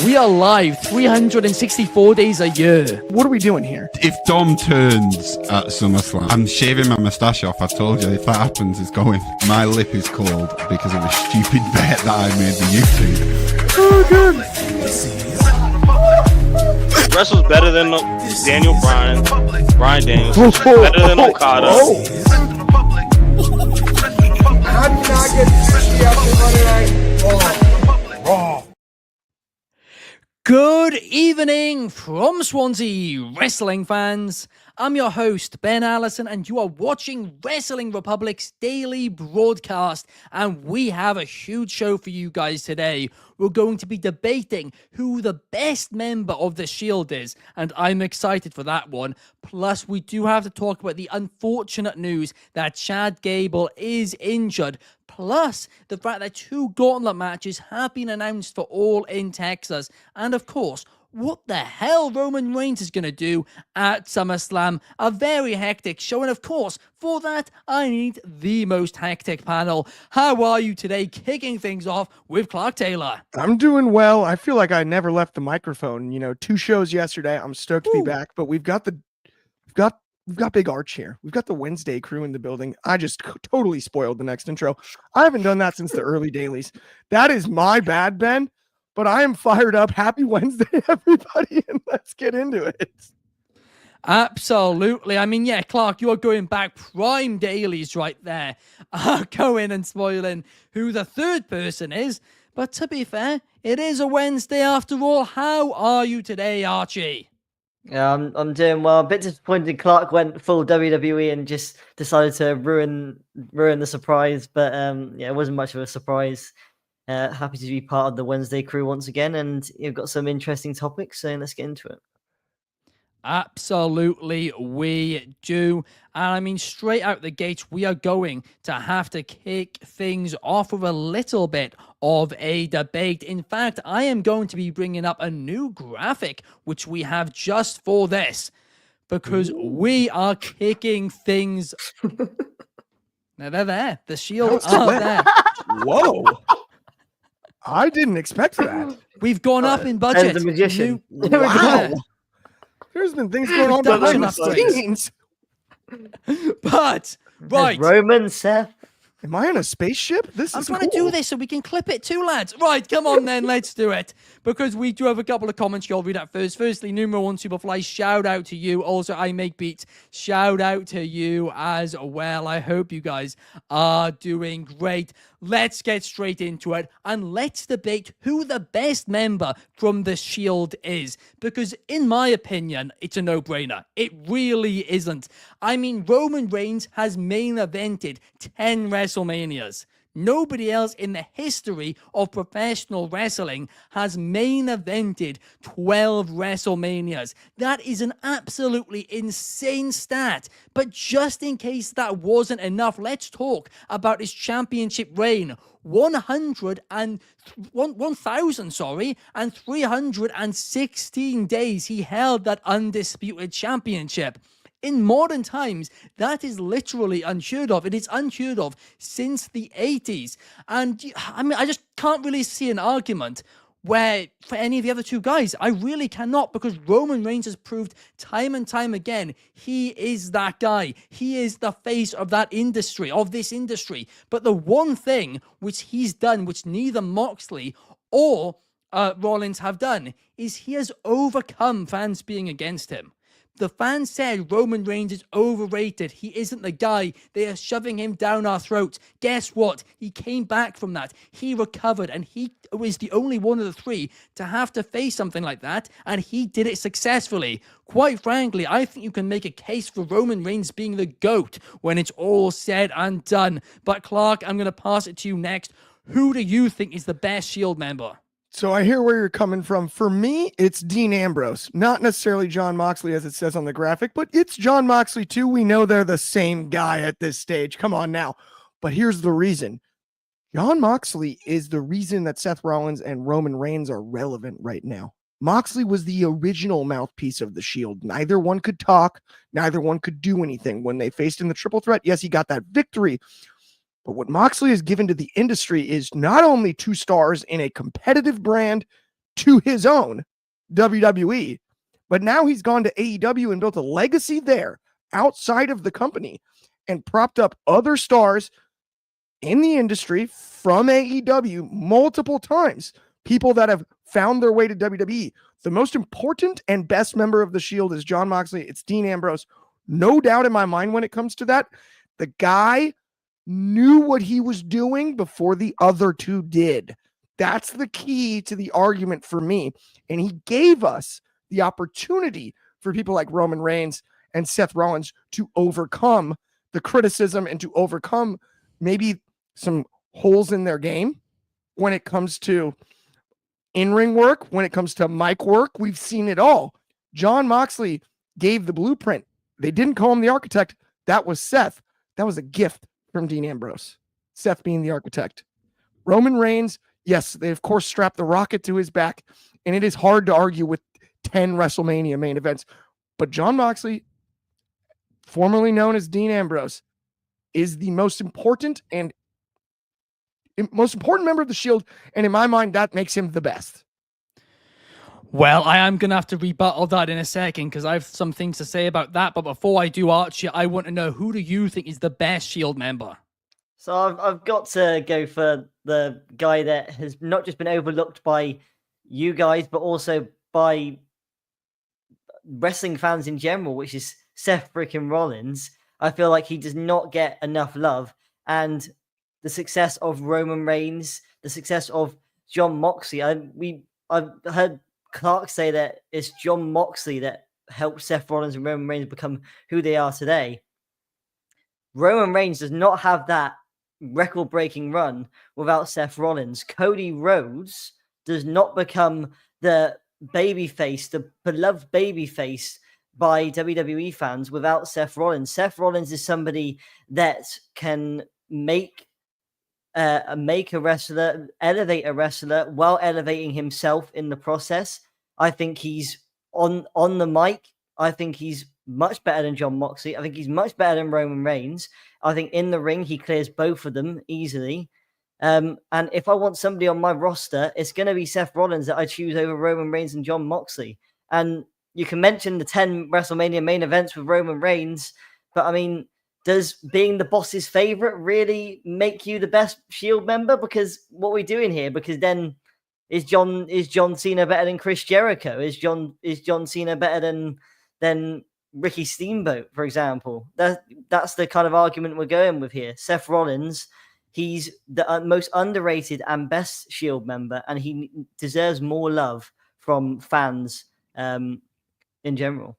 We are live 364 days a year. What are we doing here? If Dom turns at SummerSlam, I'm shaving my moustache off. I've told you, if that happens, it's going. My lip is cold because of a stupid bet that I made the YouTube. Oh, good. Wrestle's better than Daniel Bryan Daniels. Better than Okada. How do you not get 60 after Monday Night Raw? Good evening from Swansea, wrestling fans. I'm your host, Ben Allison, and you are watching Wrestling Republic's daily broadcast, and we have a huge show for you guys today. We're going to be debating who the best member of the Shield is, and I'm excited for that one. Plus, we do have to talk about the unfortunate news that Chad Gable is injured, plus the fact that 2 gauntlet matches have been announced for All in Texas, and of course, what the hell Roman Reigns is going to do at SummerSlam. A very hectic show, and of course, for that, I need the most hectic panel. How are you today? Kicking things off with Clark Taylor. I'm doing well. I feel like I never left the microphone. 2 shows yesterday. I'm stoked to be back, but we've got Big Arch here. We've got the Wednesday crew in the building. I just totally spoiled the next intro. I haven't done that since the early dailies. That is my bad, Ben. But I am fired up. Happy Wednesday, everybody, and let's get into it. Absolutely. I mean, yeah, Clark, you are going back prime dailies right there. Going and spoiling who the third person is. But to be fair, it is a Wednesday after all. How are you today, Archie? Yeah, I'm doing well. A bit disappointed Clark went full WWE and just decided to ruin the surprise. But yeah, it wasn't much of a surprise. Happy to be part of the Wednesday crew once again, and you've got some interesting topics, so let's get into it. Absolutely, we do. And I mean, straight out the gates, we are going to have to kick things off with a little bit of a debate. In fact, I am going to be bringing up a new graphic, which we have just for this, because we are kicking things. Now they're there. The Shield are there. Whoa. I didn't expect that. We've gone up in budget. The magician. Wow. There's been things going on behind the scenes. But, right. Roman, Seth. Am I on a spaceship? I'm trying to do this so we can clip it too, lads. Right, come on then, let's do it. Because we do have a couple of comments I'll read out first. Firstly, Numero 1 Superfly, shout out to you. Also, I Make Beats, shout out to you as well. I hope you guys are doing great. Let's get straight into it and let's debate who the best member from the Shield is. Because in my opinion, it's a no-brainer. It really isn't. I mean, Roman Reigns has main evented 10 WrestleManias. Nobody else in the history of professional wrestling has main evented 12 WrestleManias. That is an absolutely insane stat. But just in case that wasn't enough, let's talk about his championship reign. 1,316 days he held that undisputed championship. In modern times, that is literally unheard of. It is unheard of since the 80s. And I mean, I just can't really see an argument where for any of the other 2 guys, I really cannot, because Roman Reigns has proved time and time again, he is that guy. He is the face of that industry, of this industry. But the one thing which he's done, which neither Moxley or Rollins have done, is he has overcome fans being against him. The fans said Roman Reigns is overrated. He isn't the guy. They are shoving him down our throats. Guess what? He came back from that. He recovered, and he was the only one of the 3 to have to face something like that, and he did it successfully. Quite frankly, I think you can make a case for Roman Reigns being the GOAT when it's all said and done. But Clark, I'm going to pass it to you next. Who do you think is the best Shield member? So I hear where you're coming from. For me, it's Dean Ambrose. Not necessarily Jon Moxley as it says on the graphic, but it's Jon Moxley too. We know they're the same guy at this stage. Come on now. But here's the reason. Jon Moxley is the reason that Seth Rollins and Roman Reigns are relevant right now. Moxley was the original mouthpiece of the Shield. Neither one could talk. Neither one could do anything. When they faced in the triple threat, yes, he got that victory. But what Moxley has given to the industry is not only 2 stars in a competitive brand, to his own WWE. But now he's gone to AEW and built a legacy there outside of the company and propped up other stars in the industry from AEW multiple times. People that have found their way to WWE. The most important and best member of the Shield is Jon Moxley. It's Dean Ambrose. No doubt in my mind when it comes to that. The guy knew what he was doing before the other two did. That's the key to the argument for me. And he gave us the opportunity for people like Roman Reigns and Seth Rollins to overcome the criticism and to overcome maybe some holes in their game when it comes to in-ring work, when it comes to mic work. We've seen it all. Jon Moxley gave the blueprint. They didn't call him the architect. That was Seth. That was a gift from Dean Ambrose. Seth being the architect. Roman Reigns, yes, they of course strapped the rocket to his back, and it is hard to argue with 10 WrestleMania main events. But Jon Moxley, formerly known as Dean Ambrose, is the most important member of the Shield, and in my mind, that makes him the best. Well, I am going to have to rebuttal that in a second because I have some things to say about that. But before I do, Archie, I want to know, who do you think is the best Shield member? So I've got to go for the guy that has not just been overlooked by you guys, but also by wrestling fans in general, which is Seth freaking Rollins. I feel like he does not get enough love. And the success of Roman Reigns, the success of Jon Moxley, I've heard Clark say that it's Jon Moxley that helped Seth Rollins and Roman Reigns become who they are today. Roman Reigns does not have that record-breaking run without Seth Rollins. Cody Rhodes does not become the babyface, the beloved babyface by WWE fans without Seth Rollins. Seth Rollins is somebody that can make a wrestler, elevate a wrestler while elevating himself in the process. I think he's on the mic. I think he's much better than Jon Moxley. I think he's much better than Roman Reigns. I think in the ring, he clears both of them easily. And if I want somebody on my roster, it's going to be Seth Rollins that I choose over Roman Reigns and Jon Moxley. And you can mention the 10 WrestleMania main events with Roman Reigns, but I mean, does being the boss's favorite really make you the best Shield member? Because what we're doing here, because then is John Cena better than Chris Jericho? Is John Cena better than Ricky Steamboat, for example? That's the kind of argument we're going with here. Seth Rollins, he's the most underrated and best Shield member, and he deserves more love from fans in general.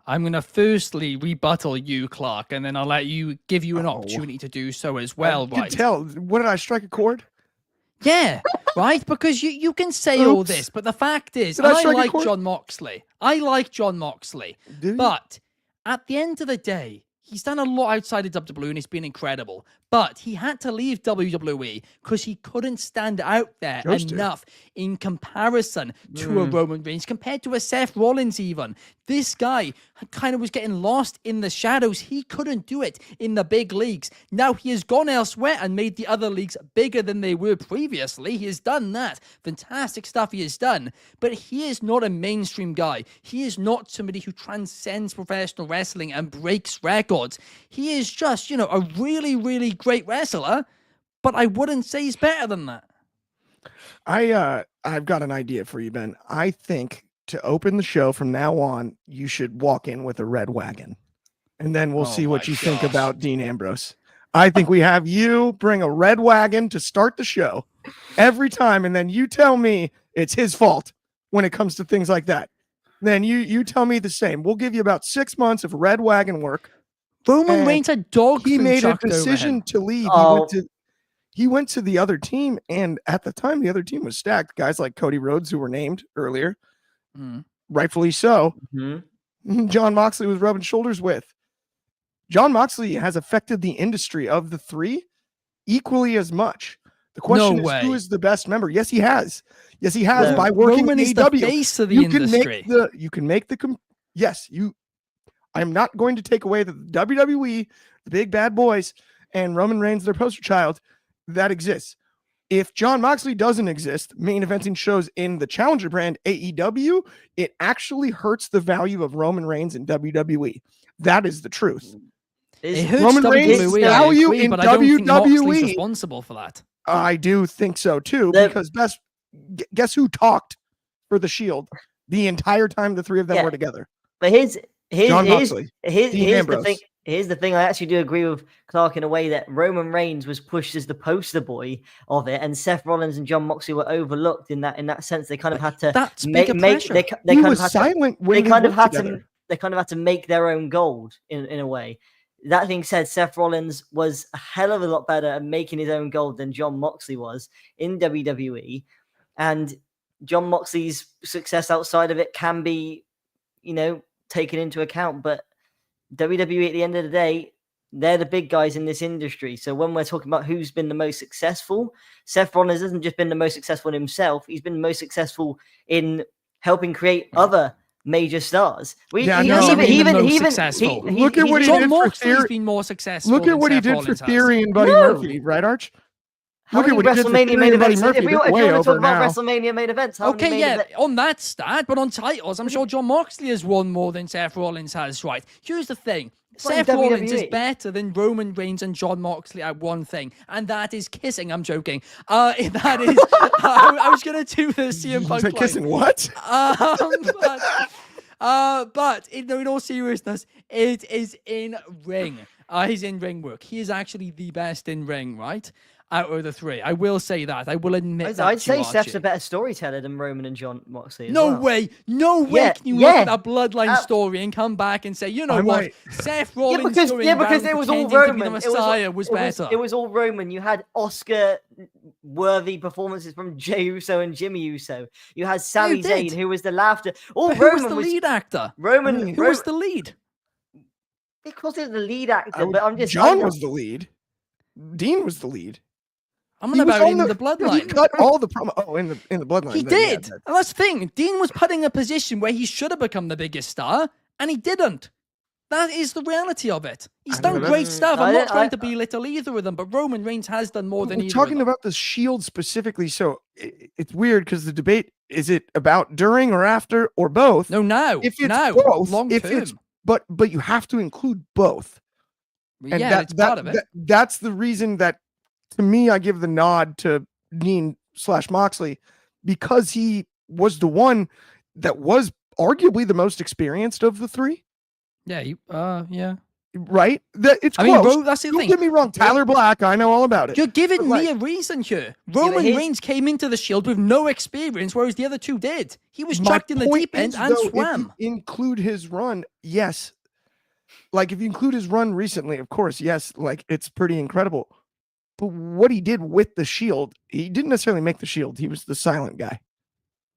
I'm going to firstly rebuttal you, Clark, and then I'll let you give you an opportunity to do so as well, You right? can tell. What did I strike a chord? Yeah, right? Because you can say all this, but the fact is, I like Jon Moxley. I like Jon Moxley. But at the end of the day, he's done a lot outside of WWE and it's been incredible. But he had to leave WWE because he couldn't stand out there enough in comparison to a Roman Reigns, compared to a Seth Rollins even. This guy kind of was getting lost in the shadows. He couldn't do it in the big leagues. Now he has gone elsewhere and made the other leagues bigger than they were previously. He has done that. Fantastic stuff he has done. But he is not a mainstream guy. He is not somebody who transcends professional wrestling and breaks records. He is just, a really, really great wrestler, but I wouldn't say he's better than that. I've got an idea for you, Ben. I think to open the show from now on, you should walk in with a red wagon, and then we'll see what you think about Dean Ambrose. I think we have you bring a red wagon to start the show every time, and then you tell me it's his fault when it comes to things like that. Then you tell me the same. We'll give you about 6 months of red wagon work. Roman Reigns had dog food. He made a decision to leave. He went to the other team, and at the time, the other team was stacked. Guys like Cody Rhodes, who were named earlier, rightfully so. Jon Moxley was rubbing shoulders with. Jon Moxley has affected the industry of the three equally as much. The question is, who is the best member? Yes, he has. Yes, he has. By working in AEW, the face of the industry. I am not going to take away the WWE, the big bad boys, and Roman Reigns, their poster child, that exists. if John Moxley doesn't exist, main eventing shows in the challenger brand AEW, it actually hurts the value of Roman Reigns in WWE. That is the truth. It hurts Roman Reigns' WWE, I value agree, in but I don't think Moxley's WWE responsible for that. I do think so too, The- because guess who talked for the Shield the entire time the three of them were together? But here's John Moxley, Dean the Ambrose. thing. Here's the thing. I actually do agree with Clark in a way that Roman Reigns was pushed as the poster boy of it, and Seth Rollins and John Moxley were overlooked in that sense. They kind of had to That's make bigger they pressure. they He kind was of had silent to, when they they kind of worked had together. to they kind of had to make their own gold in a way. That being said, Seth Rollins was a hell of a lot better at making his own gold than John Moxley was in WWE, and John Moxley's success outside of it can be, taken into account. But WWE, at the end of the day, they're the big guys in this industry. So when we're talking about who's been the most successful, Seth Rollins hasn't just been the most successful in himself. He's been the most successful in helping create other major stars. Yeah, He no, hasn't I mean, been the most successful. Look at what he John did for Moxley's Theory. been more successful. Look at than what he Seth did for Rollins has. Theory and Buddy No. Murphy, right, Arch? How Look at many what he did for WrestleMania Theory main and Buddy events? Murphy. If They're you way want to talk over about now. WrestleMania main events, how Okay, many main events? on that stat, but on titles, I'm sure John Moxley has won more than Seth Rollins has, right? Here's the thing. not in Seth Rollins is WWE. better than Roman Reigns and John Moxley at one thing, and that is kissing. I'm joking. That is, I was going to do the CM Punk line. Kissing what? But in all seriousness, it is in ring. He's in ring work. He is actually the best in ring, right? Out of the three. I will say that. I will admit that. I'd say to Seth's Archie. a better storyteller than Roman and John Moxley. As No well. way. No way Yeah, can you yeah. look at a bloodline story and come back and say, you know I what? might- Seth Rollins because going because around it was all pretending to be Roman. the Messiah was better. It was all Roman. You had Oscar-worthy performances from Jey Uso and Jimmy Uso. You had Sami did. Zayn, who was the laughter. All But who Roman was the lead actor? Roman. Who was the lead? Because he was the lead actor. But I'm just John was the lead. Dean was the lead. I'm He on was about on in the He bloodline. cut all the promo. Oh, in the bloodline. He then, yeah, did. And that's the thing. Dean was put in a position where he should have become the biggest star, and he didn't. That is the reality of it. He's I don't done know, great that's- stuff. I'm I- not trying I- to belittle either of them, but Roman Reigns has done more than We're either talking of them. about the Shield specifically, so it's weird because the debate is it about during or after or both? No, now. If it's now. both, long if term. it's but you have to include both. And Yeah, it's part of it. That's the reason that, to me, I give the nod to Dean/Moxley, because he was the one that was arguably the most experienced of the three, Yeah, yeah. right? That it's I close. mean, that's the Don't thing. get me wrong, Tyler Black, I know all about it. You're giving But, me like- a reason here. but Roman here's- Reigns came into the Shield with no experience, whereas the other two did. He was My chucked in the point deep end is, and though, if swam. you include his run, yes. Like if you include his run recently, of course, yes, like it's pretty incredible. But what he did with the Shield, he didn't necessarily make the Shield. He was the silent guy.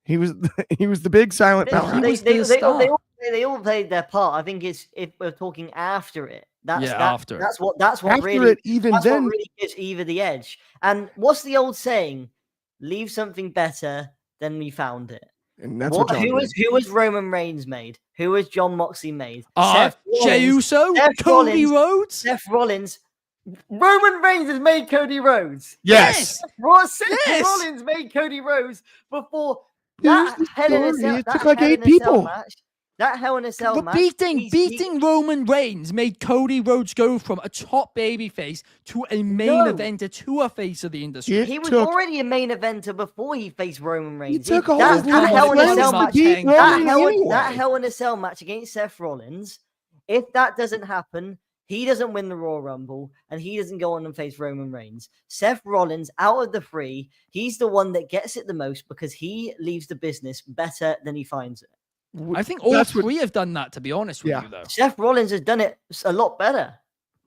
He was he was the big silent They, powerhouse. was the star. they all played their part. I think it's if we're talking after it. After. That's what After really it, even that's then, what really gives Eva the edge. And what's the old saying? Leave something better than we found it. and that's what John who did. was Roman Reigns made? Who was John Moxley made? Jey Uso, Seth Cody Rollins, Rhodes. Seth Rollins. Roman Reigns has made Cody Rhodes. Yes. Seth Yes. Rollins made Cody Rhodes before Here's that the Hell in a story. Cell. It That took like Hell 8 in a Cell people. match. That Hell in a Cell But match. beating Roman Reigns made Cody Rhodes go from a top babyface to a main No. eventer to a face of the industry. It He was took- already a main eventer before he faced Roman Reigns. took all that, his that Hell in a friends Cell to match. beat Roman That anyway. Hell in a Cell match against Seth Rollins. If that doesn't happen, he doesn't win the Royal Rumble and he doesn't go on and face Roman Reigns. Seth Rollins, out of the three, he's the one that gets it the most because he leaves the business better than he finds it. I think all That's what- three have done that, to be honest with Yeah. you, though. Seth Rollins has done it a lot better.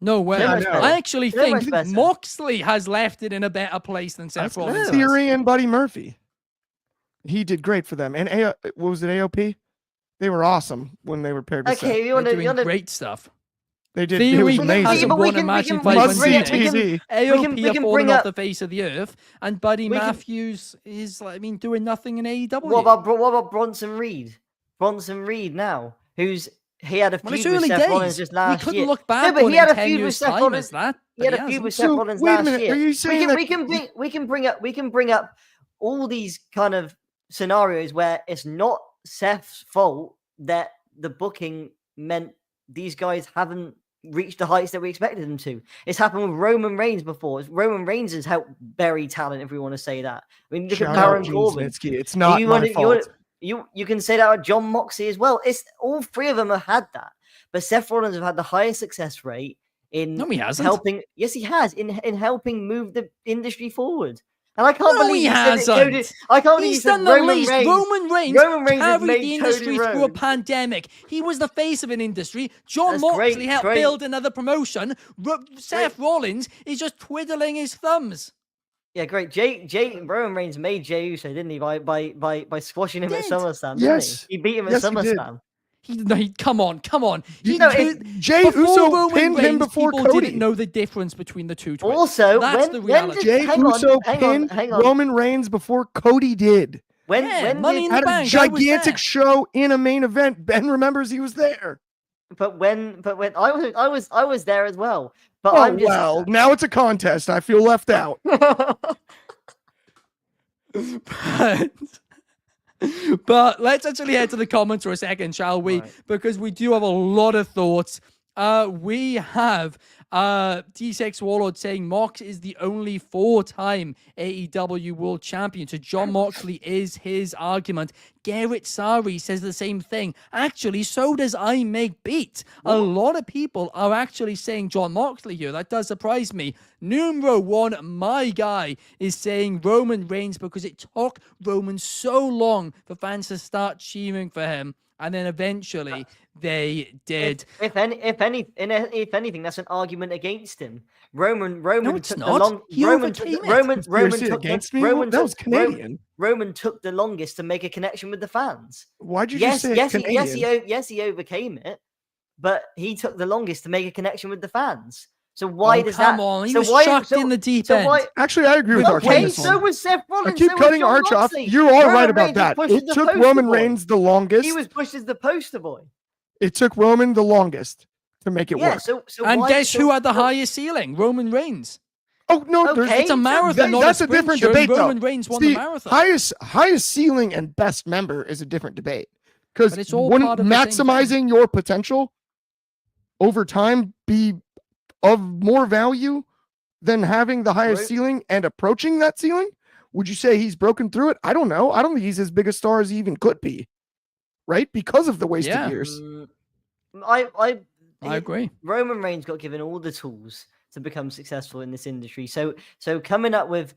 No way. So much better. I actually So think much better. Moxley has left it in a better place than Seth Rollins has. Theory and Buddy Murphy. He did great for them. And what was it, AOP? They were awesome when they were paired with Seth. Okay, you They're want doing to great stuff. They did. Theory it was can- amazing. hasn't but we won a can- match we in can- 500 Must see years. TV. AOP we are can falling bring off up- the face of the earth, and Buddy we can- Matthews is, doing nothing in AEW. what about Bronson Reed? Bronson Reed now, who's he had a Well, it's feud with early Seth Rollins days. just We last couldn't year. look back but on he had it a in 10 feud with years' Seth time Rollins. as that. He had but a he feud with hasn't. Seth Rollins wait a last minute, year. are you saying that we can bring up all these kind of scenarios where it's not Seth's fault that the booking meant these guys haven't reached the heights that we expected them to. It's happened with Roman Reigns before. Roman Reigns has helped bury talent, if we want to say that. I mean, look at Shout out Baron Gene Corbin. Snitsky. It's not my fault. You can say that about John Moxley as well. It's all three of them have had that, but Seth Rollins have had the highest success rate in No, he hasn't. helping. Yes, he has in helping move the industry forward. And I can't No, believe he you said that hasn't. Cody. I can't believe you He's said done the Roman least. Reigns. Roman Reigns has carried made the industry Cody through a Rhodes. pandemic. He was the face of an industry. John That's Moxley great, helped great. build another promotion. Seth Rollins is just twiddling his thumbs. Yeah, great. Roman Reigns made Jey Uso, didn't he? By squashing him at Did. SummerSlam. Yes. Didn't he? He beat him at Yes, he did. SummerSlam. Come on. Jey before Uso Roman pinned him Reigns, before people Cody. didn't know the difference between the two twins. Also, that's the reality. Jey Uso pinned Roman Reigns before Cody did. When Money in the Had a Bank. gigantic show in a main event. Ben remembers he was there. But when I was there as well. But Well, now it's a contest. I feel left out. But let's actually head to the comments for a second, shall we? Right. Because we do have a lot of thoughts. We have T6 Warlord saying Mox is the only 4-time AEW World Champion. So John Moxley is his argument. Garrett Sari says the same thing. Actually, so does I Make Beat. A lot of people are actually saying John Moxley here. That does surprise me. Numero 1, my guy, is saying Roman Reigns because it took Roman so long for fans to start cheering for him. And then eventually they did. If anything, that's an argument against him. Roman No, it's took not. the long. He Roman overcame took it. Roman Conspiracy took against me? Roman That took- was Canadian. Roman took the longest to make a connection with the fans. Why'd you just say Canadian? He overcame it, but he took the longest to make a connection with the fans. So why does that? Come on, he so was why, chucked so, in the deep so end. why, Actually, I agree with Archie on Okay, this so one. was Seth Rollins. I keep so was cutting John Arch off. Moxley. You are Roman right about Reigns was that. pushed It as the took poster Roman boy. Reigns the longest. He was pushed as the poster boy. It took Roman the longest to make it Yeah. work. So And why, guess who had the so- highest ceiling? Roman Reigns. Oh no, there's Okay. It's a marathon, not that's a a sprint. different Show. debate, though. Roman Reigns won the See, marathon. highest ceiling and best member is a different debate. Because But it's all wouldn't part of the same maximizing your potential over time be of more value than having the highest Right. ceiling and approaching that ceiling? Would you say he's broken through it? I don't know. I don't think he's as big a star as he even could be, right? Because of the wasted Yeah. years. I agree. Roman Reigns got given all the tools to become successful in this industry. So coming up with,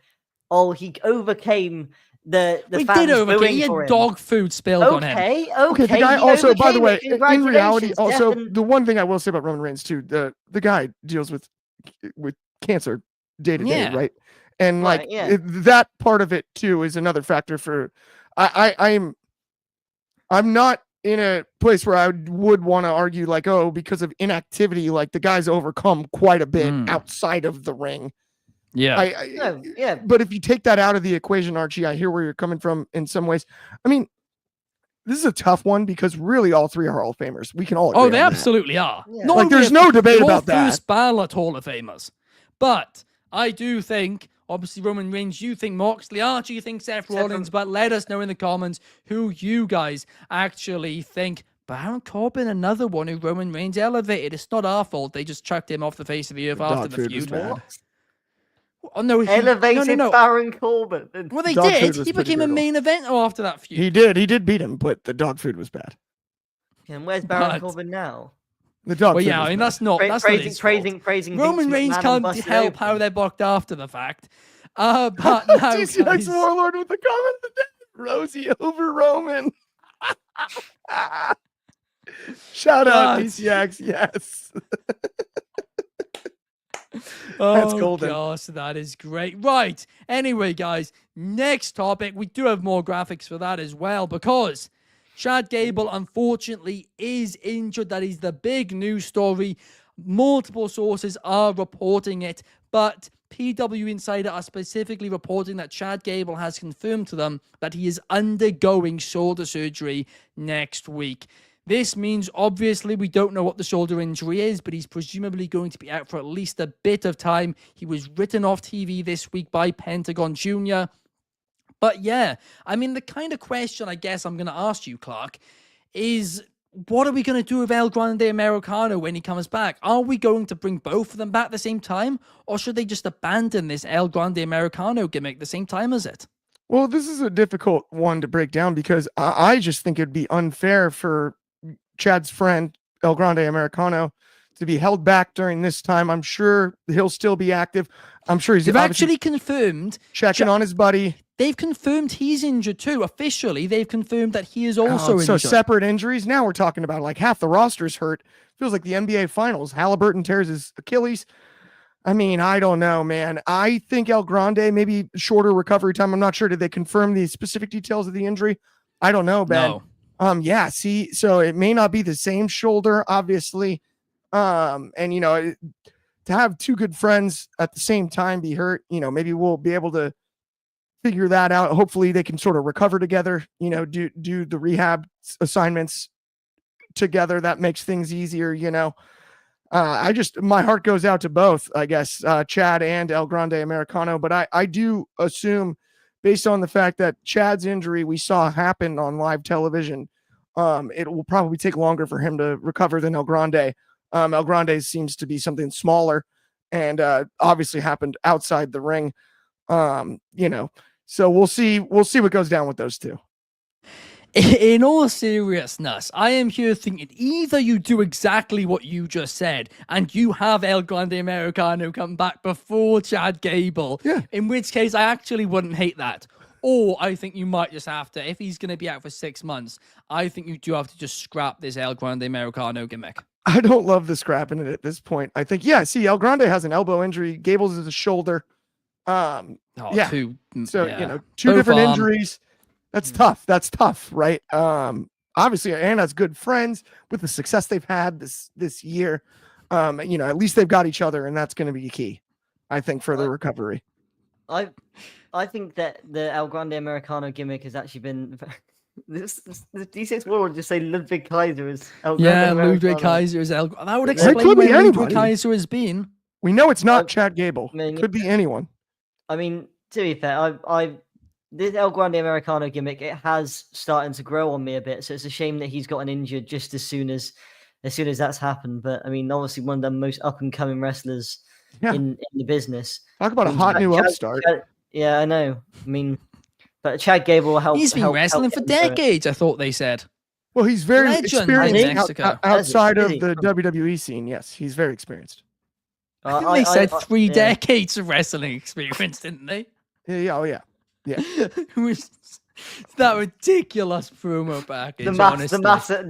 he overcame the We fans did overcame. booing He for had him. dog food spilled on him. Okay. Okay, the guy he also, by the overcame way, it. in reality, Congratulations, also Steph, and- the one thing I will say about Roman Reigns too, the guy deals with cancer day to day, Yeah. right? And like Right, yeah. that part of it too is another factor for. I'm not in a place where I would want to argue like, oh, because of inactivity, like the guy's overcome quite a bit outside of the ring. Yeah. No, yeah. But if you take that out of the equation, Archie, I hear where you're coming from in some ways. I mean, this is a tough one because really all three are Hall of Famers. We can all agree Oh, on they that. absolutely are. Yeah. Not Like, only there's are no debate both about that. first ballot Hall of Famers. But I do think, obviously, Roman Reigns, you think Moxley, Archie, you think Seth Rollins, but let us know in the comments who you guys actually think. Baron Corbin, another one who Roman Reigns elevated. It's not our fault. They just chucked him off the face of the earth after dog the food was feud. bad. Oh, no, Elevated no. Baron Corbin. Well, they Dog did. food was He pretty became a brutal. main eventer after that feud. He did beat him, but the dog food was bad. And where's Baron But- Corbin now? The dog Well, food yeah, was I mean, bad. that's not his fault. Praising Roman Vince Reigns McMahon and can't busting help open. how they're booked after the fact. But now, TCX guys, Warlord with the comment today. Rosie over Roman. Shout out Guys. TCX, yes. oh golden. gosh, that is great. Right. Anyway, guys, next topic. We do have more graphics for that as well because Chad Gable, unfortunately, is injured. That is the big news story. Multiple sources are reporting it, but PW Insider are specifically reporting that Chad Gable has confirmed to them that he is undergoing shoulder surgery next week. This means, obviously, we don't know what the shoulder injury is, but he's presumably going to be out for at least a bit of time. He was written off TV this week by Pentagon Jr. But yeah, I mean, the kind of question I guess I'm going to ask you, Clark, is what are we going to do with El Grande Americano when he comes back? Are we going to bring both of them back at the same time? Or should they just abandon this El Grande Americano gimmick the same time as it? Well, this is a difficult one to break down because I just think it'd be unfair for Chad's friend, El Grande Americano, to be held back during this time. I'm sure he'll still be active. I'm sure They've actually confirmed. Checking on his buddy. They've confirmed he's injured too. Officially, they've confirmed that he is also injured. So separate injuries. Now we're talking about like half the roster's hurt. Feels like the NBA Finals. Halliburton tears his Achilles. I mean, I don't know, man. I think El Grande, maybe shorter recovery time. I'm not sure. Did they confirm the specific details of the injury? I don't know, Ben. No. Yeah, see, so it may not be the same shoulder, obviously. And you know, to have two good friends at the same time be hurt, you know, maybe we'll be able to figure that out. Hopefully they can sort of recover together, you know, do the rehab assignments together. That makes things easier, you know. My heart goes out to both, I guess, Chad and El Grande Americano, but I do assume, based on the fact that Chad's injury we saw happen on live television, it will probably take longer for him to recover than El Grande. El Grande seems to be something smaller and obviously happened outside the ring. You know, so we'll see what goes down with those two. In all seriousness, I am here thinking either you do exactly what you just said and you have El Grande Americano come back before Chad Gable, in which case I actually wouldn't hate that. Or I think you might just have to, if he's going to be out for 6 months, I think you do have to just scrap this El Grande Americano gimmick. I don't love the scrapping it at this point. I think, El Grande has an elbow injury. Gable's is a shoulder. You know, two both different injuries. That's tough, right? Obviously, Anna's good friends with the success they've had this year. You know, at least they've got each other, and that's going to be key, I think, for the recovery. I think that the El Grande Americano gimmick has actually been. The D6 World would just say Ludwig Kaiser is El Grande Americano. Ludwig Kaiser is El. That would explain where Ludwig Kaiser has been. We know it's not Chad Gable. Could be anyone. I mean, to be fair, this El Grande Americano gimmick, it has started to grow on me a bit. So it's a shame that he's gotten injured just as soon as that's happened. But I mean, obviously one of the most up and coming wrestlers in the business. Talk about a hot new upstart. Yeah, I know. I mean, but Chad Gable will help. He's been wrestling for decades, I thought they said. Well, he's very experienced outside of the WWE scene. Yes, he's very experienced. I think they said 3 decades of wrestling experience, didn't they? Yeah. Oh, yeah. Yeah. That ridiculous promo package. The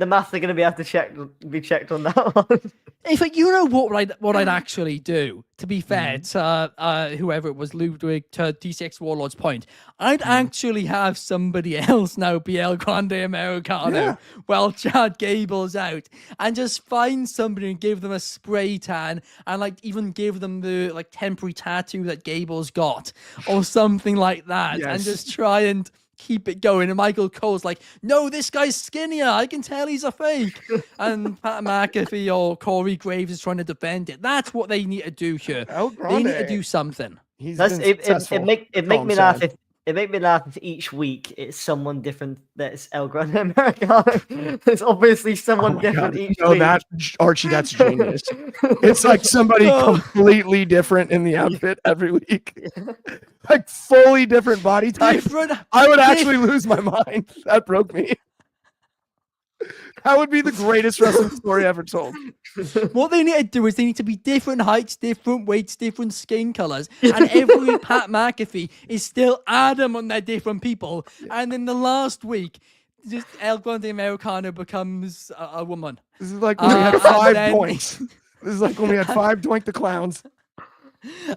maths are going to be able to be checked on that one. In fact, you know what I'd actually do. To be fair to whoever it was, Ludwig, to D6 Warlord's point, I'd actually have somebody else now be El Grande Americano while Chad Gable's out, and just find somebody and give them a spray tan, and like even give them the like temporary tattoo that Gable's got, or something like that, and just try and keep it going. And Michael Cole's like, no, this guy's skinnier. I can tell he's a fake. And Pat McAfee or Corey Graves is trying to defend it. That's what they need to do here. They need to do something. It make me laugh if each week it's someone different that's El Grande Americano. There's obviously someone different each week. That Archie, that's genius. It's like somebody completely different in the outfit every week. Like fully different body type. I would actually lose my mind. That broke me. That would be the greatest wrestling story ever told. What they need to do is they need to be different heights, different weights, different skin colors. And every week, Pat McAfee is still Adam on their different people. And then the last week, just El Grande Americano becomes a woman. This is like when we had 5 points. This is like when we had 5 Doink the Clowns.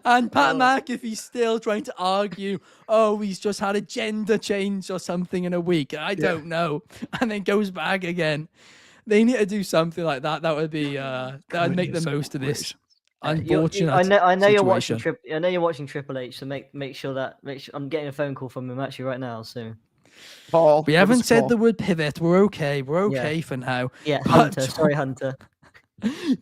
And Pat McAfee's still trying to argue, he's just had a gender change or something in a week. I don't know. And then goes back again. They need to do something like that. That would be that would make the most of this unfortunate I know you're watching situation. I know you're watching Triple H, so make sure I'm getting a phone call from him actually right now. So Paul, We haven't said the word pivot. We're okay. We're okay for now. Yeah, But Hunter. Sorry, Hunter.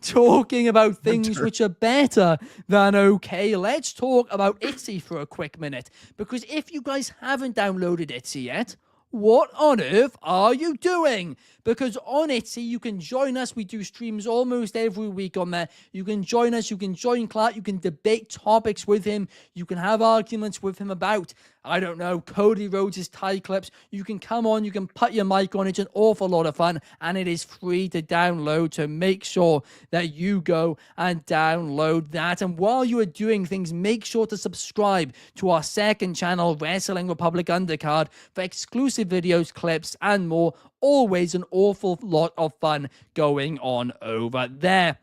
talking about things Hunter. which are better than okay, let's talk about Etsy for a quick minute. Because if you guys haven't downloaded Etsy yet, what on earth are you doing? Because on Etsy, you can join us. We do streams almost every week on there. You can join us. You can join Clark. You can debate topics with him. You can have arguments with him about, I don't know, Cody Rhodes' tie clips. You can come on. You can put your mic on. It's an awful lot of fun. And it is free to download. So make sure that you go and download that. And while you are doing things, make sure to subscribe to our second channel, Wrestling Republic Undercard, for exclusive videos, clips, and more. Always an awful lot of fun going on over there.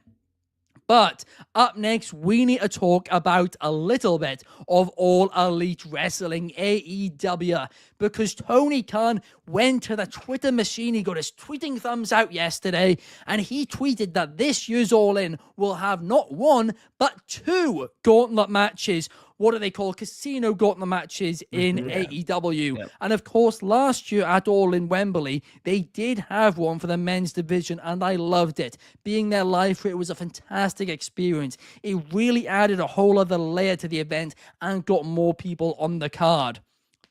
But up next, we need to talk about a little bit of All Elite Wrestling, AEW, because Tony Khan went to the Twitter machine. He got his tweeting thumbs out yesterday, and he tweeted that this year's All In will have not one, but 2 gauntlet matches. What do they call casino gauntlet matches in AEW? Yep. And of course, last year at All in Wembley, they did have one for the men's division, and I loved it. Being there live for it was a fantastic experience. It really added a whole other layer to the event and got more people on the card.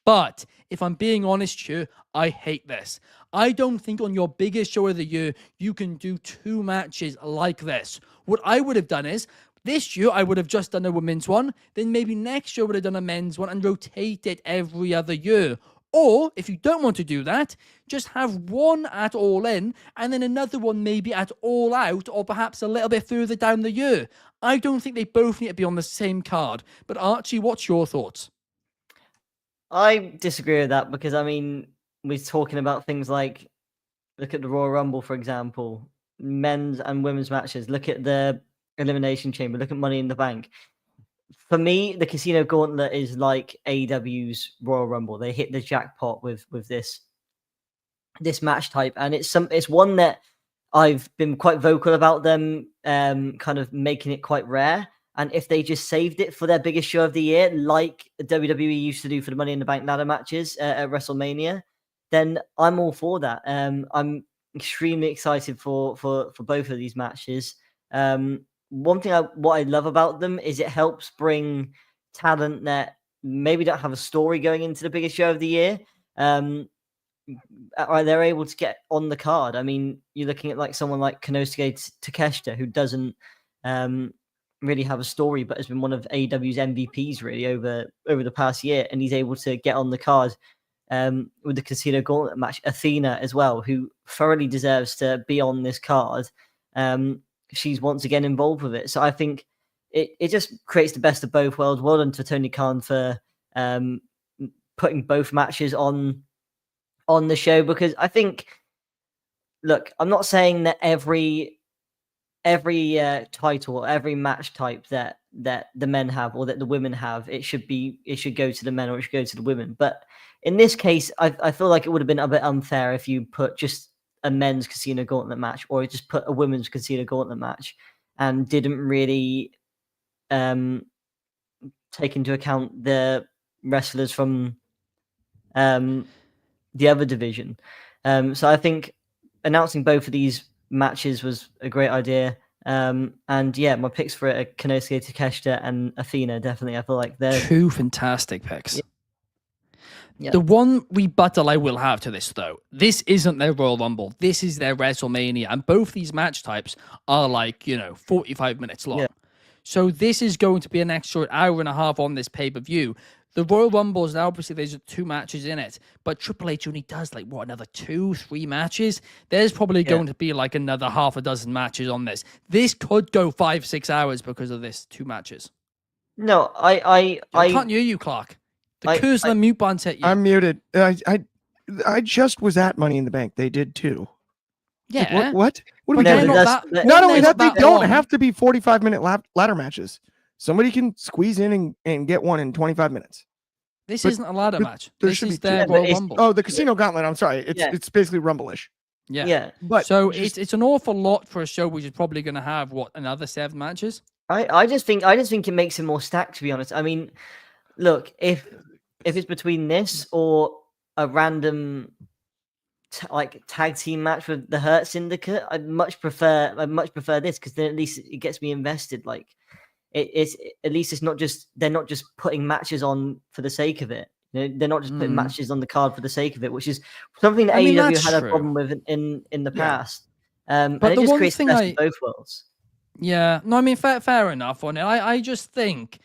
But if I'm being honest here, I hate this. I don't think on your biggest show of the year, you can do 2 matches like this. What I would have done is, this year, I would have just done a women's one. Then maybe next year, I would have done a men's one and rotate it every other year. Or, if you don't want to do that, just have one at All In and then another one maybe at All Out or perhaps a little bit further down the year. I don't think they both need to be on the same card. But Archie, what's your thoughts? I disagree with that because, I mean, we're talking about things like, look at the Royal Rumble, for example, men's and women's matches. Look at the Elimination Chamber. Look at Money in the Bank. For me, the Casino Gauntlet is like AEW's Royal Rumble. They hit the jackpot with this match type, and it's one that I've been quite vocal about them kind of making it quite rare. And if they just saved it for their biggest show of the year, like WWE used to do for the Money in the Bank ladder matches at WrestleMania, then I'm all for that. I'm extremely excited for both of these matches. One thing what I love about them is it helps bring talent that maybe don't have a story going into the biggest show of the year. They're able to get on the card. I mean, you're looking at like someone like Konosuke Takeshita, who doesn't really have a story, but has been one of AEW's MVPs really over the past year, and he's able to get on the card with the Casino Gauntlet match. Athena as well, who thoroughly deserves to be on this card. She's once again involved with it. So I think it just creates the best of both worlds. Well done to Tony Khan for putting both matches on the show, because I think, look, I'm not saying that every title, every match type that the men have or that the women have, it should go to the men or it should go to the women. But in this case, I feel like it would have been a bit unfair if you put just a men's Casino Gauntlet match or just put a women's Casino Gauntlet match and didn't really take into account the wrestlers from the other division. So I think announcing both of these matches was a great idea. And yeah, my picks for it are Konosuke Takeshita and Athena. Definitely, I feel like they're 2 fantastic picks. Yeah. The one rebuttal I will have to this, though, this isn't their Royal Rumble. This is their WrestleMania. And both these match types are 45 minutes long. Yeah. So this is going to be an extra hour and a half on this pay-per-view. The Royal Rumble is now, obviously, there's 2 matches in it. But Triple H only does, another 2-3 matches? There's probably going to be, another half a dozen matches on this. This could go 5-6 hours because of this 2 matches. No, I can't hear you, Clark. The curse on the mute button hit you. I'm muted. I just was at Money in the Bank. They did too. Yeah. What are we No, doing? but Not only that, they don't long. have to be 45-minute ladder matches. Somebody can squeeze in and get one in 25 minutes. This isn't a ladder match. There This should is be their two. Royal It's- Rumble. Oh, the Casino Gauntlet. I'm sorry. It's basically Rumble-ish. Yeah. But So just- it's an awful lot for a show which is probably going to have another 7 matches. I just think it makes it more stacked, to be honest. I mean, look, if it's between this or a random tag team match with the Hurt Syndicate, I'd much prefer this, because then at least it gets me invested. Like it's at least it's not just they're not just putting matches on for the sake of it. They're not just putting matches on the card for the sake of it, which is something that AEW had a problem with in the past. And But it the just one creates the thing best of both worlds. Yeah, no, I mean, fair enough on it. I just think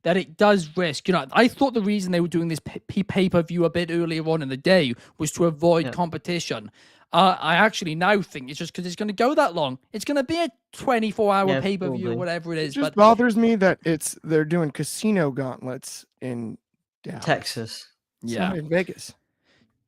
that it does risk. I thought the reason they were doing this pay-per-view a bit earlier on in the day was to avoid competition. I actually now think it's just because it's going to go that long. It's going to be a 24-hour pay-per-view or whatever it is. It just bothers me that they're doing casino gauntlets in Dallas. Texas. Yeah, in Vegas.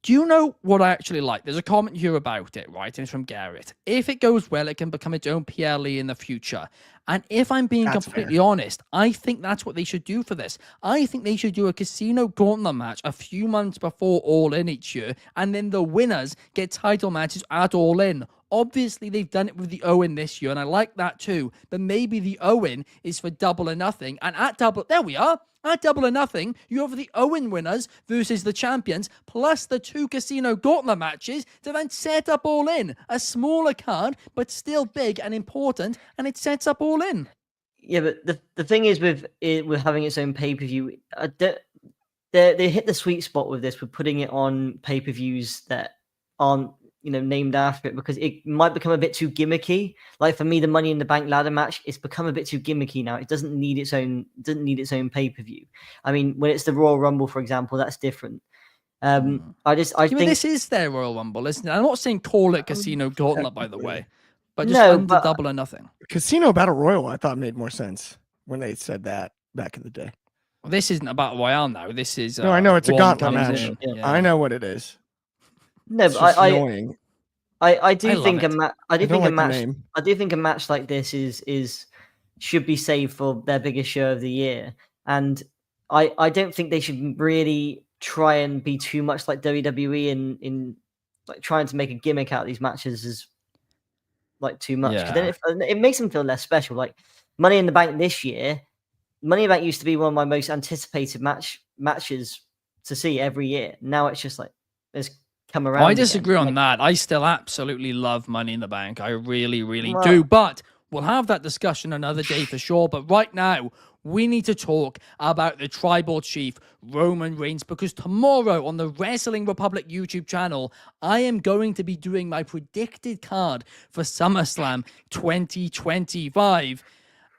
Do you know what I actually like? There's a comment here about it, right? And it's from Garrett. If it goes well, it can become its own PLE in the future. And if I'm being completely honest, I think that's what they should do for this. I think they should do a casino gauntlet match a few months before All In each year, and then the winners get title matches at All In. Obviously, they've done it with the Owen this year, and I like that too. But maybe the Owen is for Double or Nothing. And there we are. At Double or Nothing, you have the Owen winners versus the champions, plus the 2 casino gauntlet matches to then set up All In. A smaller card, but still big and important, and it sets up All In. Yeah, but the thing is with having its own pay-per-view, they hit the sweet spot with this, with putting it on pay-per-views that aren't named after it, because it might become a bit too gimmicky. Like for me, the Money in the Bank ladder match, it's become a bit too gimmicky now. It doesn't need its own pay-per-view. I mean, when it's the Royal Rumble, for example, that's different. I think this is their Royal Rumble, isn't it? I'm not saying call it Casino Gauntlet, by the way, but just under Double or Nothing. Casino Battle Royal, I thought made more sense when they said that back in the day. Well, this isn't a Battle Royale now. This is no, I know it's a gauntlet match. Yeah. I know what it is. No, but I do think a match like this should be saved for their biggest show of the year, and I don't think they should really try and be too much like WWE in like trying to make a gimmick out of these matches is like too much, because then it makes them feel less special. Like Money in the Bank this year, Money in the Bank used to be one of my most anticipated matches to see every year. Now it's just like there's come around. I disagree on that. I still absolutely love Money in the Bank. I really, really do. But we'll have that discussion another day for sure. But right now, we need to talk about the Tribal Chief, Roman Reigns, because tomorrow on the Wrestling Republic YouTube channel, I am going to be doing my predicted card for SummerSlam 2025.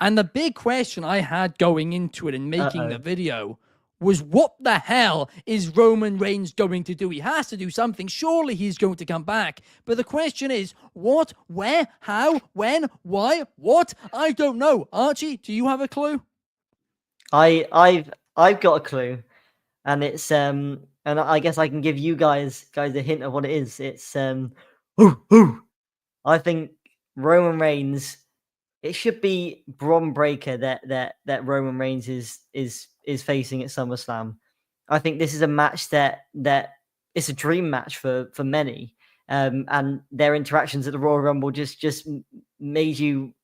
And the big question I had going into it and making the video was, what the hell is Roman Reigns going to do? He has to do something. Surely he's going to come back. But the question is, what, where, how, when, why, what? I don't know. Archie, do you have a clue? I've got a clue, and it's and I guess I can give you guys a hint of what it is. It's I think Roman Reigns. It should be Braun Breaker that Roman Reigns is facing at SummerSlam. I think this is a match that it's a dream match for many, and their interactions at the Royal Rumble just made you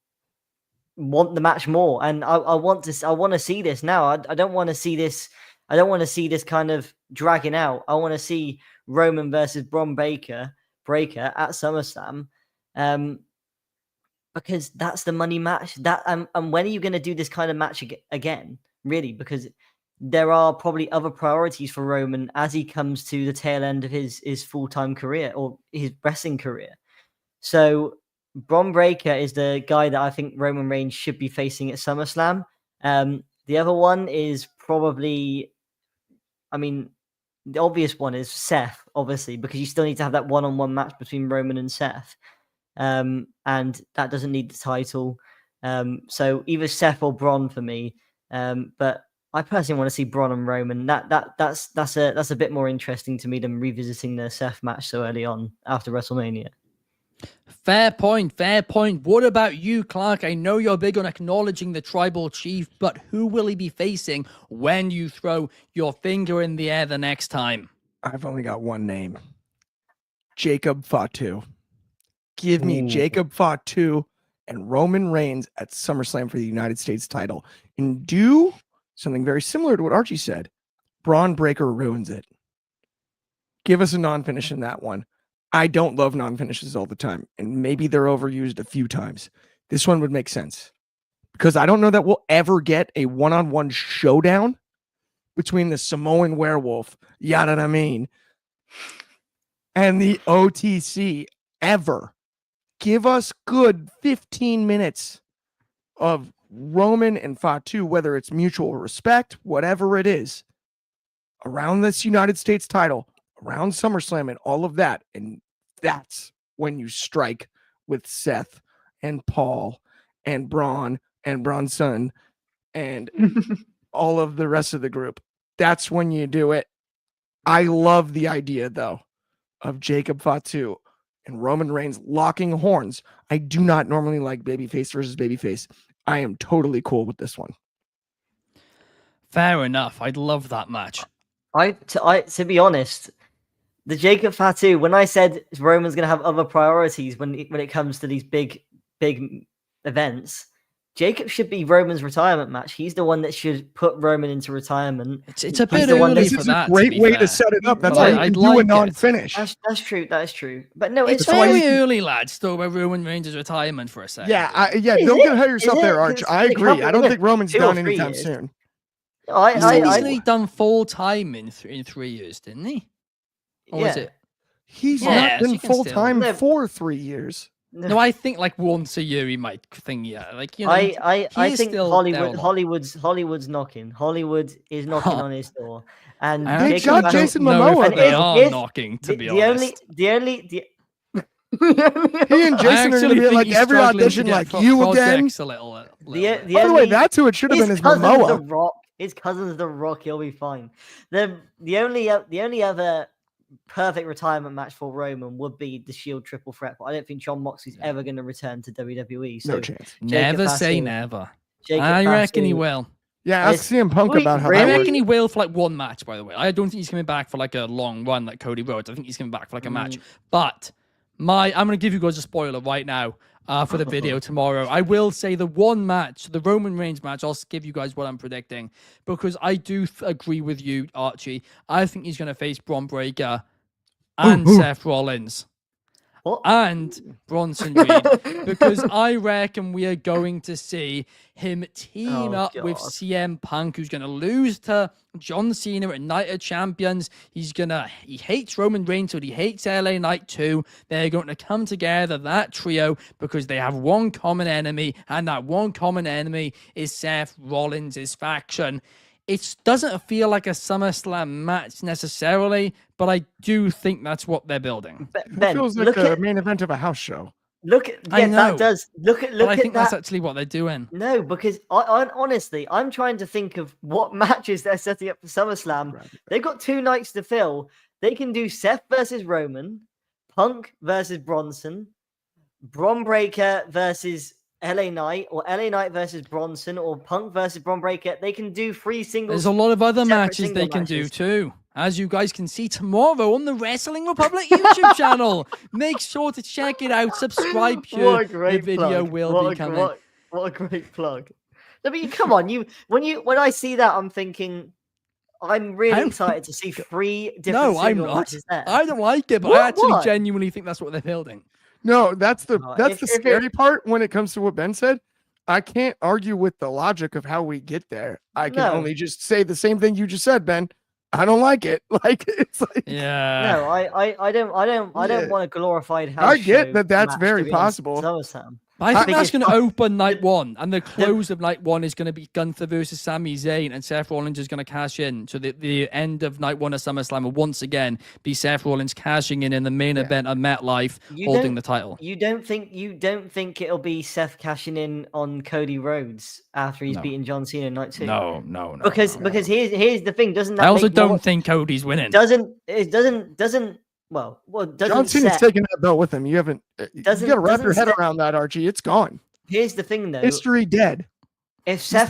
want the match more. And I want to see this now. I don't want to see this. I don't want to see this kind of dragging out. I want to see Roman versus Braun Breaker at SummerSlam. Because that's the money match. And when are you going to do this kind of match again? Really, because there are probably other priorities for Roman as he comes to the tail end of his full-time career or his wrestling career. So Braun Breaker is the guy that I think Roman Reigns should be facing at SummerSlam. The other one is probably, I mean, the obvious one is Seth, obviously, because you still need to have that one-on-one match between Roman and Seth. And that doesn't need the title. So either Seth or Braun for me. But I personally want to see Braun and Roman. That's a bit more interesting to me than revisiting the Seth match so early on after WrestleMania. Fair point. What about you, Clark? I know you're big on acknowledging the Tribal Chief, but who will he be facing when you throw your finger in the air the next time? I've only got one name. Jacob Fatu. Give me Jacob Fatu and Roman Reigns at SummerSlam for the United States title. And do something very similar to what Archie said. Braun Breaker ruins it. Give us a non-finish in that one. I don't love non-finishes all the time, and maybe they're overused a few times. This one would make sense because I don't know that we'll ever get a one-on-one showdown between the Samoan werewolf, yada I mean, and the OTC ever. Give us good 15 minutes of Roman and Fatu, whether it's mutual respect, whatever it is, around this United States title, around SummerSlam and all of that. And that's when you strike with Seth and Paul and Braun and Bronson and all of the rest of the group. That's when you do it. I love the idea, though, of Jacob Fatu and Roman Reigns locking horns. I do not normally like babyface versus babyface. I am totally cool with this one. Fair enough. I'd love that match. To be honest, the Jacob Fatu, when I said Roman's going to have other priorities when it comes to these big events, Jacob should be Roman's retirement match. He's the one that should put Roman into retirement. It's a bit early for that. This is a great way to set it up. That's why I'd do a non-finish. That's true. That is true. But no, it's very early, lads. Talk about Roman Reigns' retirement for a second. Yeah, don't get ahead of yourself there, Arch. I agree. I don't think Roman's done anytime soon. He's only done full time in 3 years, didn't he? Or was it? He's not been full time for 3 years. No, I think like once a year he might think, like, you know. I think Hollywood's knocking. Hollywood is knocking on his door, and they got Jason Momoa. They are knocking. To be honest, he and Jason are going to be like every audition, like you again. A little By the way, that's who it should have been. Is Momoa. His cousin's The Rock. He'll be fine. The only other perfect retirement match for Roman would be the Shield triple threat, but I don't think Jon Moxley's ever going to return to WWE. So no chance. Never say never. I reckon he will. Yeah, ask CM Punk about how. I reckon he will for like one match. By the way, I don't think he's coming back for like a long run like Cody Rhodes. I think he's coming back for like a match. But I'm going to give you guys a spoiler right now. For the video tomorrow, I will say the one match, the Roman Reigns match. I'll give you guys what I'm predicting because I do agree with you, Archie. I think he's going to face Bron Breakker and Seth Rollins and Bronson Reed because I reckon we are going to see him team up with CM Punk, who's going to lose to John Cena at Night of Champions. He hates Roman Reigns, but he hates LA Knight too. They're going to come together, that trio, because they have one common enemy, and that one common enemy is Seth Rollins' faction. It doesn't feel like a SummerSlam match necessarily, but I do think that's what they're building. It feels like the main event of a house show. That does. I think that's actually what they're doing. No, because I honestly, I'm trying to think of what matches they're setting up for SummerSlam. Right. They've got 2 nights to fill. They can do Seth versus Roman, Punk versus Bronson, Bron Breakker versus LA Knight, or LA Knight versus Bronson, or Punk versus Bron Breakker. They can do 3 singles. There's a lot of other matches they can do too. As you guys can see tomorrow on the Wrestling Republic YouTube channel. Make sure to check it out. Subscribe here. The video will be coming. What a great plug. I mean, come on, when I see that, I'm thinking I'm really excited to see 3 different single matches there. I don't like it, but I actually genuinely think that's what they're building. No, that's the scary part when it comes to what Ben said. I can't argue with the logic of how we get there. I can only just say the same thing you just said, Ben. I don't like it. Like it's like No, I don't want a glorified house. I get that that's very possible. I think that's going to open night 1, and the close of night 1 is going to be Gunther versus Sami Zayn, and Seth Rollins is going to cash in. So the end of night 1 of SummerSlam will once again be Seth Rollins cashing in the main event of MetLife, holding the title. You don't think it'll be Seth cashing in on Cody Rhodes after he's beaten John Cena in night 2? No. Because here's the thing. Doesn't that I also don't think Cody's winning. Doesn't John Cena's taking that belt with him. You got to wrap your head around that, Archie. It's gone. Here's the thing, though. History dead. If Seth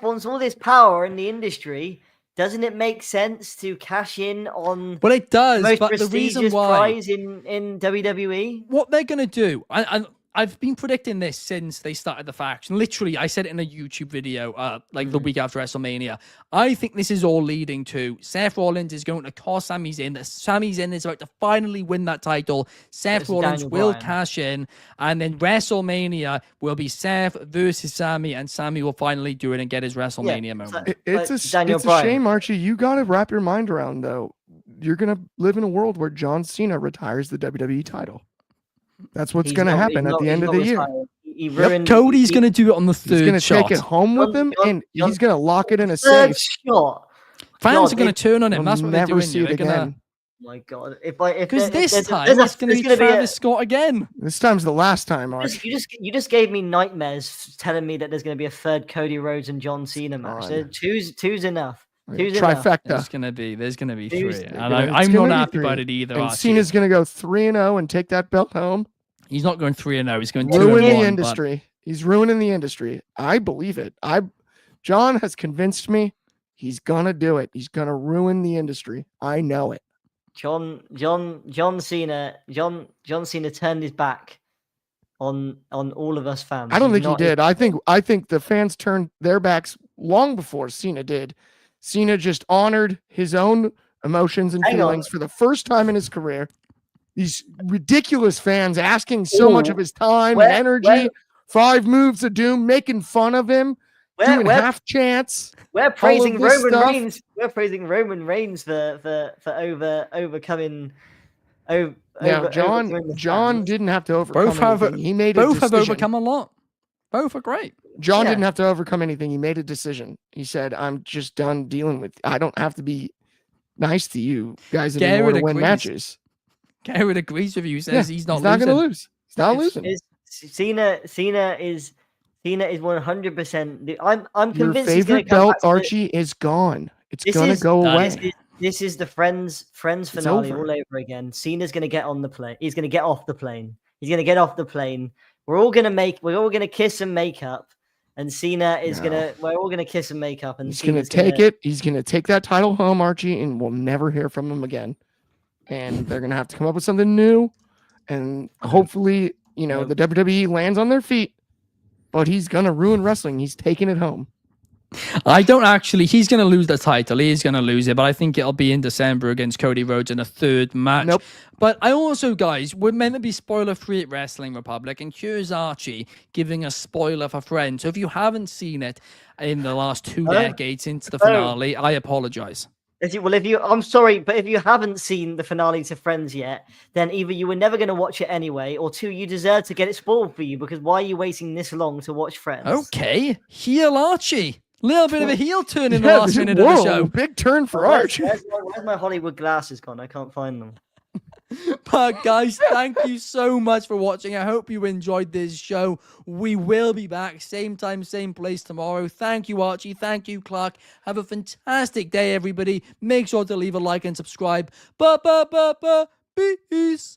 wants all this power in the industry, doesn't it make sense to cash in on? Well, it does. Most but the reason why prize in WWE. What they're going to do, and I've been predicting this since they started the faction. Literally, I said it in a YouTube video like the week after WrestleMania. I think this is all leading to Seth Rollins is going to cost Sami Zayn. That Sami Zayn is about to finally win that title. Seth Rollins will cash in, and then WrestleMania will be Seth versus Sami, and Sami will finally do it and get his WrestleMania moment. It's a shame, Archie. You got to wrap your mind around, though. You're going to live in a world where John Cena retires the WWE title. That's what's going to happen at the end of the year. Cody's going to do it on the third shot. He's going to take it home with him, and he's going to lock it in a third safe. Shot. Fans are going to turn on him. That's what they're doing. See it again. Oh my God! Because this time it's going to be Travis Scott again. This time's the last time, Arch. You just gave me nightmares telling me that there's going to be a third Cody Rhodes and John Cena match. Two's enough. Trifecta. There's gonna be three, and I'm not happy about it either. And Cena's gonna go 3-0 and take that belt home. He's not going 3-0. He's going 2-1. Ruin the industry. He's ruining the industry. I believe it. John has convinced me. He's gonna do it. He's gonna ruin the industry. I know it. John Cena turned his back on all of us fans. I don't think he did. I think the fans turned their backs long before Cena did. Cena just honored his own emotions and feelings for the first time in his career. These ridiculous fans asking so much of his time and energy. 5 moves of doom, making fun of him, doing half chants. We're praising Roman Reigns. We're praising Roman Reigns for overcoming. John didn't have to overcome anything. He made both have overcome a lot. Both are great. John didn't have to overcome anything. He made a decision. He said, I'm just done dealing with, I don't have to be nice to you guys anymore to win matches. Garrett agrees with you. He says he's not going to lose. He's not losing. Cena is 100%. I'm convinced your favorite belt, Archie, is gone. It's going to go away. This is the Friends finale all over again. Cena's going to get on the plane. He's going to get off the plane. He's going to get off the plane. We're all gonna kiss and make up, and Cena is we're all gonna kiss and make up, and he's gonna take it. He's gonna take that title home, Archie, and we'll never hear from him again. And they're gonna have to come up with something new, and hopefully, the WWE lands on their feet. But he's gonna ruin wrestling. He's taking it home. I don't actually. He's going to lose the title. He's going to lose it, but I think it'll be in December against Cody Rhodes in a third match. Nope. But I also, guys, we're meant to be spoiler-free at Wrestling Republic, and here's Archie giving a spoiler for Friends. So if you haven't seen it in the last 2 decades into the finale, I apologize. I'm sorry, but if you haven't seen the finale to Friends yet, then either you were never going to watch it anyway, or 2, you deserve to get it spoiled for you, because why are you waiting this long to watch Friends? Okay, heel Archie. Little bit of a heel turn in the last minute of the show. Big turn for Archie. Where's my Hollywood glasses gone? I can't find them. But guys, thank you so much for watching. I hope you enjoyed this show. We will be back same time, same place tomorrow. Thank you, Archie. Thank you, Clark. Have a fantastic day, everybody. Make sure to leave a like and subscribe. Peace.